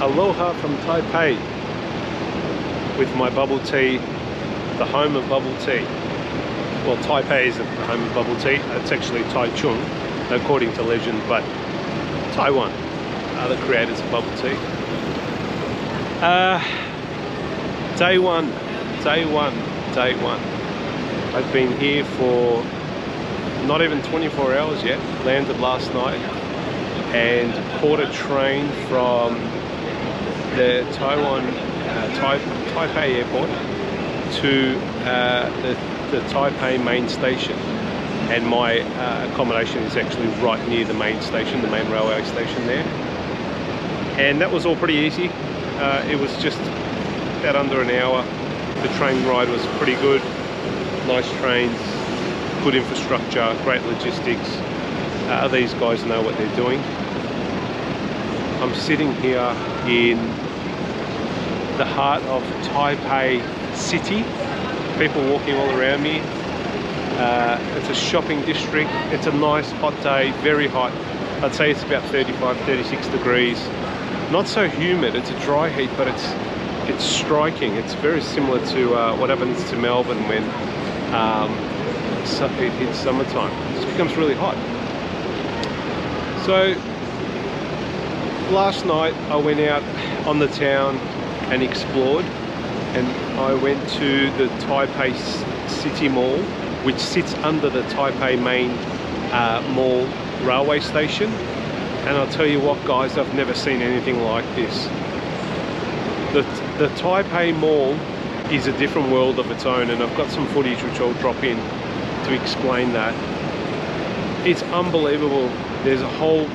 Aloha from Taipei with my bubble tea, the home of bubble tea. Well, Taipei isn't the home of bubble tea, it's actually Taichung, according to legend, but Taiwan are the creators of bubble tea. Day one. I've been here for not even 24 hours yet, landed last night and caught a train from the Taipei airport to the Taipei main station, and my accommodation is actually right near the main station, the main railway station there, and that was all pretty easy. It was just about under an hour. The train ride was pretty good, nice trains, good infrastructure, great logistics. These guys know what they're doing. I'm sitting here in the heart of Taipei City. People walking all around me. It's a shopping district. It's a nice hot day, very hot. I'd say it's about 35, 36 degrees. Not so humid, it's a dry heat, but it's striking. It's very similar to what happens to Melbourne when it hits summertime. It just becomes really hot. So last night I went out on the town and explored, and I went to the Taipei City Mall, which sits under the Taipei main mall railway station. And I'll tell you what, guys, I've never seen anything like this. The Taipei Mall is a different world of its own, and I've got some footage which I'll drop in to explain that. It's unbelievable. There's a whole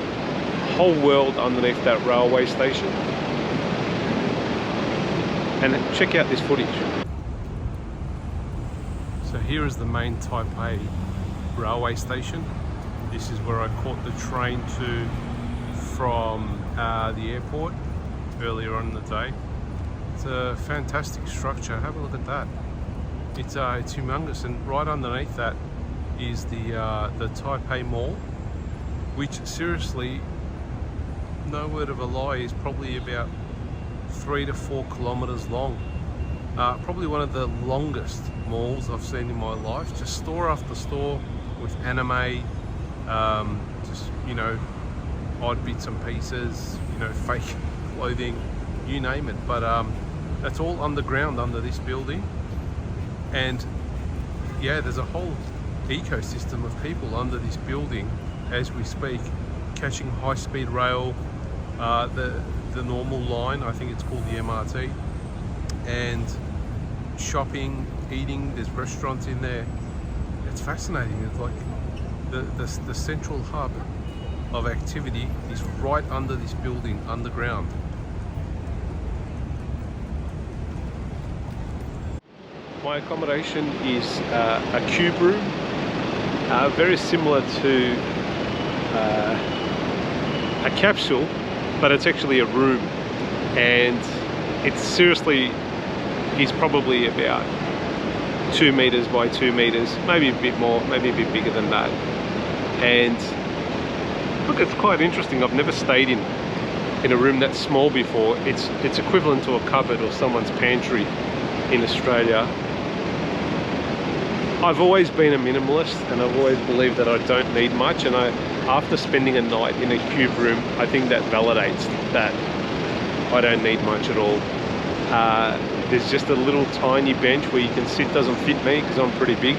world underneath that railway station. And check out this footage. So here is the main Taipei railway station. This is where I caught the train from the airport earlier on in the day. It's a fantastic structure. Have a look at that. It's humongous, and right underneath that is the Taipei Mall, which, seriously, no word of a lie, is probably about 3 to 4 kilometers long. Probably one of the longest malls I've seen in my life. Just store after store with anime, just, you know, odd bits and pieces, you know, fake clothing, you name it. But that's all underground under this building, and yeah, there's a whole ecosystem of people under this building as we speak, catching high-speed rail, the normal line, I think it's called the MRT, and shopping, eating. There's restaurants in there. It's fascinating. It's like the central hub of activity is right under this building, underground. My accommodation is a cube room, very similar to a capsule, but it's actually a room, and it seriously is probably about 2 meters by 2 meters, maybe a bit more, maybe a bit bigger than that. And look, it's quite interesting. I've never stayed in a room that small before. It's equivalent to a cupboard or someone's pantry in Australia. I've always been a minimalist, and I've always believed that I don't need much, and after spending a night in a cube room, I think that validates that I don't need much at all. There's just a little tiny bench where you can sit. Doesn't fit me because I'm pretty big,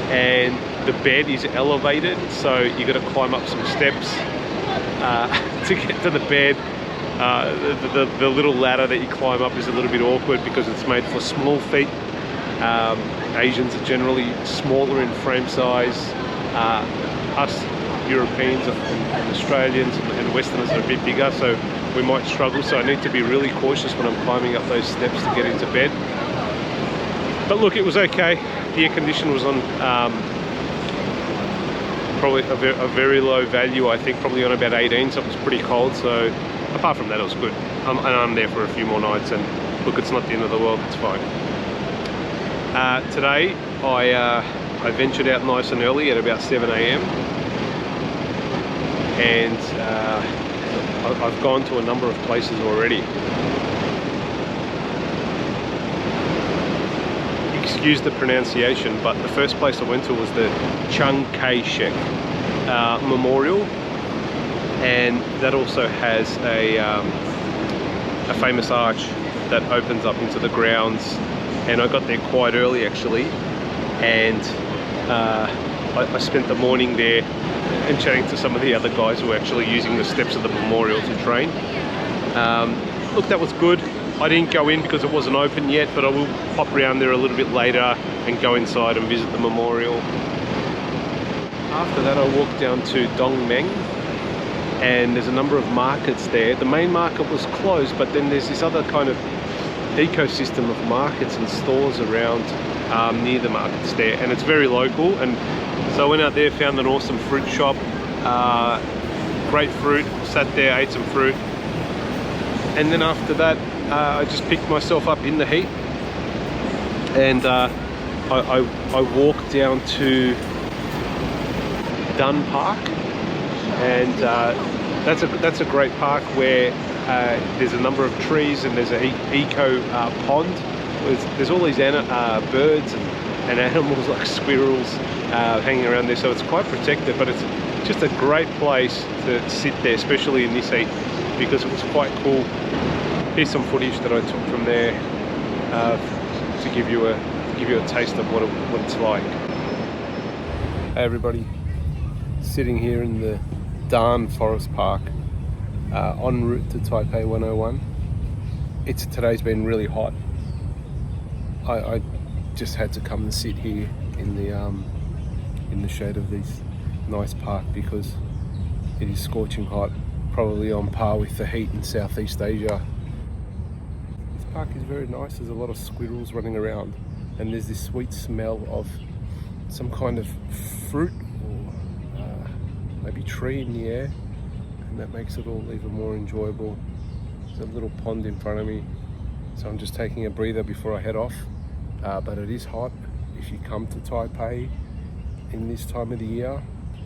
and the bed is elevated, so you got to climb up some steps to get to the bed. The little ladder that you climb up is a little bit awkward because it's made for small feet. Asians are generally smaller in frame size. Us Europeans and Australians and Westerners are a bit bigger, so we might struggle. So I need to be really cautious when I'm climbing up those steps to get into bed. But look, it was okay. The air conditioner was on probably a very low value, I think, probably on about 18, so it was pretty cold. So apart from that, it was good. And I'm there for a few more nights, and look, it's not the end of the world, it's fine. Today I ventured out nice and early at about 7 AM, and I've gone to a number of places already. Excuse the pronunciation, but the first place I went to was the Chiang Kai-Shek Memorial, and that also has a famous arch that opens up into the grounds. And I got there quite early actually, and I spent the morning there and chatting to some of the other guys who were actually using the steps of the memorial to train. Look, that was good. I didn't go in because it wasn't open yet, but I will pop around there a little bit later and go inside and visit the memorial. After that, I walked down to Dongmen, and there's a number of markets there. The main market was closed, but then there's this other kind of ecosystem of markets and stores around near the markets there, and it's very local. And so I went out there, found an awesome fruit shop, great fruit, sat there, ate some fruit, and then after that I just picked myself up in the heat, and I walked down to Daan Park, and that's a great park where there's a number of trees, and there's an eco pond. There's all these birds and animals like squirrels hanging around there, so it's quite protected, but it's just a great place to sit there, especially in this heat, because it was quite cool. Here's some footage that I took from there to give you a taste of what it's like. Hey everybody, sitting here in the Daan Forest Park, en route to Taipei 101. Today's been really hot. I just had to come and sit here in the shade of this nice park because it is scorching hot, probably on par with the heat in Southeast Asia. This park is very nice. There's a lot of squirrels running around, and there's this sweet smell of some kind of fruit or maybe tree in the air, and that makes it all even more enjoyable. There's a little pond in front of me, so I'm just taking a breather before I head off. But it is hot. If you come to Taipei in this time of the year,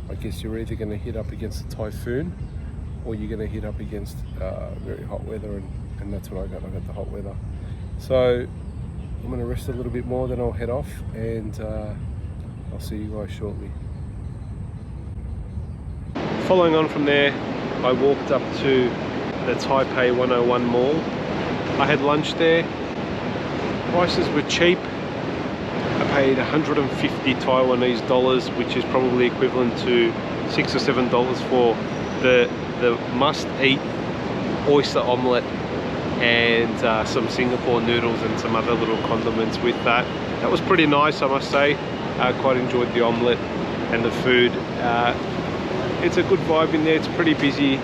I guess you're either going to hit up against a typhoon, or you're going to hit up against very hot weather, and that's what I got. I got the hot weather. So I'm going to rest a little bit more, then I'll head off, and I'll see you guys shortly. Following on from there, I walked up to the Taipei 101 Mall. I had lunch there. Prices were cheap. I paid 150 Taiwanese dollars, which is probably equivalent to $6 or $7 for the must-eat oyster omelette and some Singapore noodles and some other little condiments with that. That was pretty nice, I must say. I quite enjoyed the omelette and the food. It's a good vibe in there. It's pretty busy,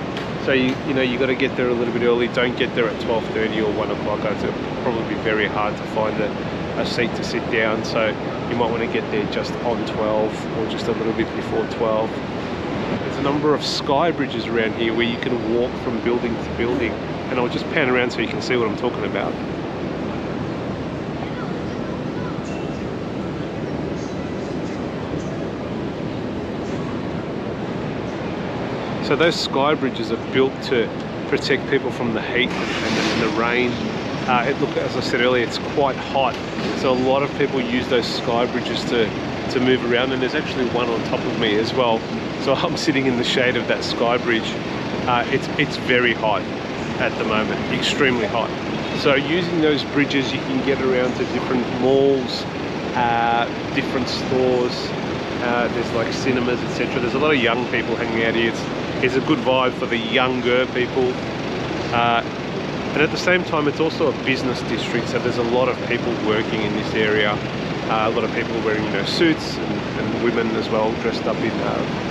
so you know you got to get there a little bit early. Don't get there at 12:30 or 1 o'clock. It'll probably be very hard to find a seat to sit down, so you might want to get there just on 12 or just a little bit before 12. There's a number of sky bridges around here where you can walk from building to building, and I'll just pan around so you can see what I'm talking about. So those sky bridges are built to protect people from the heat and the rain. Look, as I said earlier, it's quite hot, so a lot of people use those sky bridges to move around, and there's actually one on top of me as well. So I'm sitting in the shade of that sky bridge. It's very hot at the moment, extremely hot. So using those bridges, you can get around to different malls, different stores. There's like cinemas, etc. There's a lot of young people hanging out here. It's a good vibe for the younger people. And at the same time, it's also a business district, so there's a lot of people working in this area. A lot of people wearing suits, and women as well, dressed up in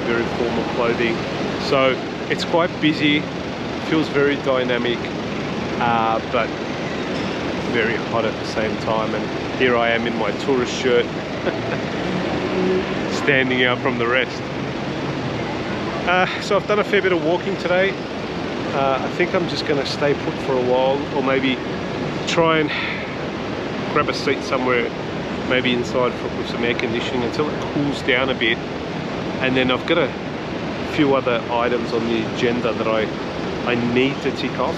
very formal clothing. So it's quite busy, feels very dynamic, but very hot at the same time. And here I am in my tourist shirt, standing out from the rest. So I've done a fair bit of walking today. I think I'm just going to stay put for a while, or maybe try and grab a seat somewhere, maybe inside with some air conditioning until it cools down a bit. And then I've got a few other items on the agenda that I I need to tick off.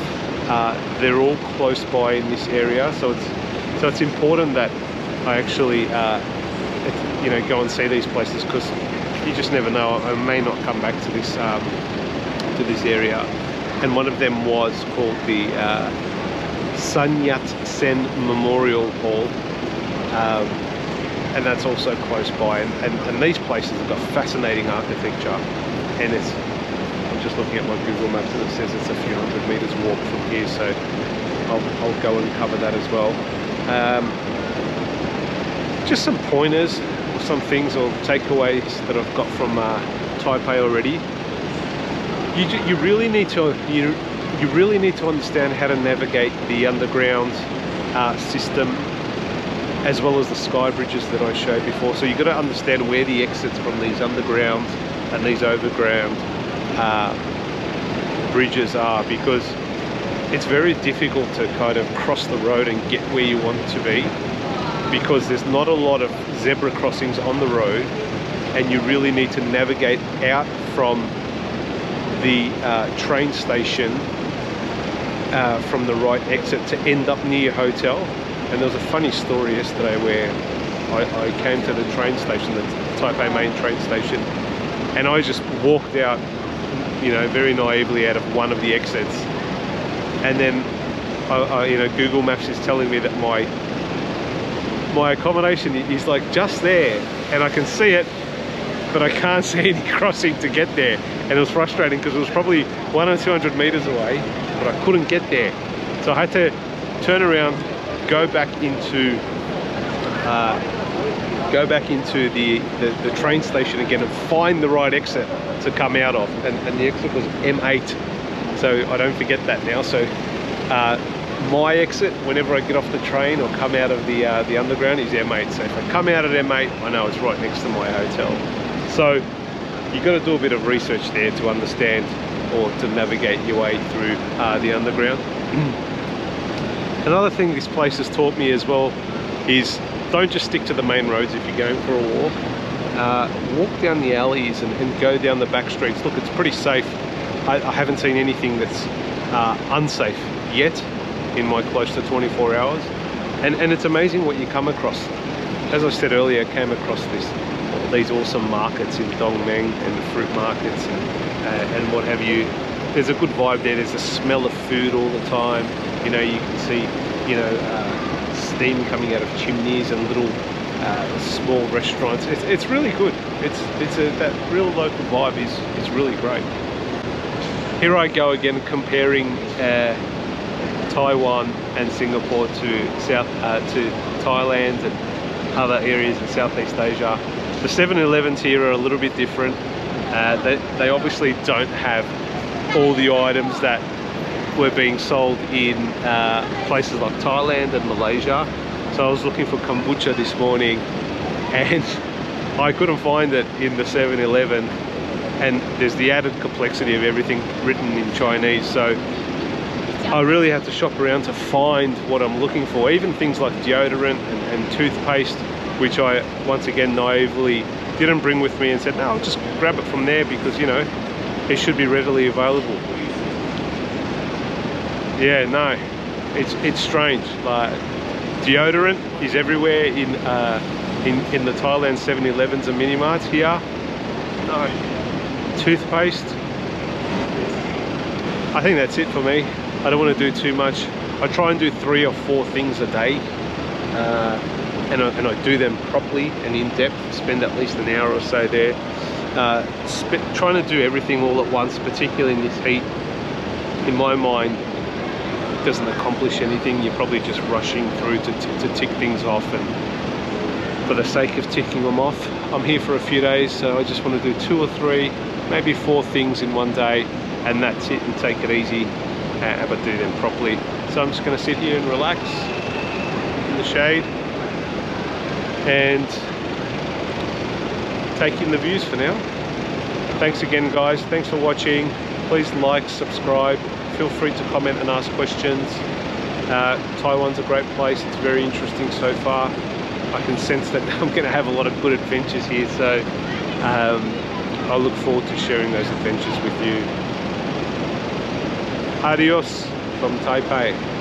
They're all close by in this area, so it's important that I actually you know, go and see these places, because you just never know. I may not come back to this area. And one of them was called the Sun Yat-sen Memorial Hall, and that's also close by. And these places have got fascinating architecture, and I'm just looking at my Google Maps and it says it's a few hundred meters walk from here, so I'll go and cover that as well. Just some pointers, or some things, or takeaways that I've got from Taipei already. You really need to understand how to navigate the underground system, as well as the sky bridges that I showed before. So you've got to understand where the exits from these underground and these overground bridges are, because it's very difficult to kind of cross the road and get where you want to be, because there's not a lot of zebra crossings on the road, and you really need to navigate out from the train station from the right exit to end up near your hotel. And there was a funny story yesterday where I came to the train station, the Taipei main train station, and I just walked out, you know, very naively out of one of the exits, and then you know, Google Maps is telling me that my accommodation is like just there, and I can see it, but I can't see any crossing to get there. And it was frustrating because it was probably 100 or 200 meters away, but I couldn't get there. So I had to turn around, go back into the train station again and find the right exit to come out of. And the exit was M8. So I don't forget that now. So my exit, whenever I get off the train or come out of the underground, is M8. So if I come out at M8, I know it's right next to my hotel. So you've got to do a bit of research there to understand, or to navigate your way through the underground. Another thing this place has taught me as well is don't just stick to the main roads if you're going for a walk. Walk down the alleys and go down the back streets. Look, it's pretty safe. I haven't seen anything that's unsafe yet in my close to 24 hours. And it's amazing what you come across. As I said earlier, I came across these awesome markets in Dongmen, and the fruit markets and what have you. There's a good vibe there. There's a smell of food all the time. You know, you can see, you know, steam coming out of chimneys and little small restaurants. It's really good. That real local vibe is really great. Here I go again, comparing Taiwan and Singapore to Thailand and other areas in Southeast Asia. The 7-Elevens here are a little bit different. They obviously don't have all the items that were being sold in places like Thailand and Malaysia. So I was looking for kombucha this morning and I couldn't find it in the 7-Eleven, and there's the added complexity of everything written in Chinese, so I really have to shop around to find what I'm looking for. Even things like deodorant and toothpaste, which I once again naively didn't bring with me and said, no, I'll just grab it from there because, you know, it should be readily available. Yeah, no, it's strange. Like, deodorant is everywhere in the Thailand 7-Elevens and mini marts. Here, no. Toothpaste, I think that's it for me. I don't want to do too much. I try and do 3 or 4 things a day, and I do them properly and in depth. Spend at least an hour or so there. Trying to do everything all at once, particularly in this heat, in my mind, doesn't accomplish anything. You're probably just rushing through to tick things off, and for the sake of ticking them off. I'm here for a few days, so I just want to do 2 or 3, maybe 4 things in one day, and that's it, and take it easy, but do them properly. So I'm just going to sit here and relax in the shade and take in the views for now. Thanks again, guys. Thanks for watching. Please like, subscribe. Feel free to comment and ask questions. Taiwan's a great place. It's very interesting so far. I can sense that I'm going to have a lot of good adventures here, so I look forward to sharing those adventures with you. Adios from Taipei.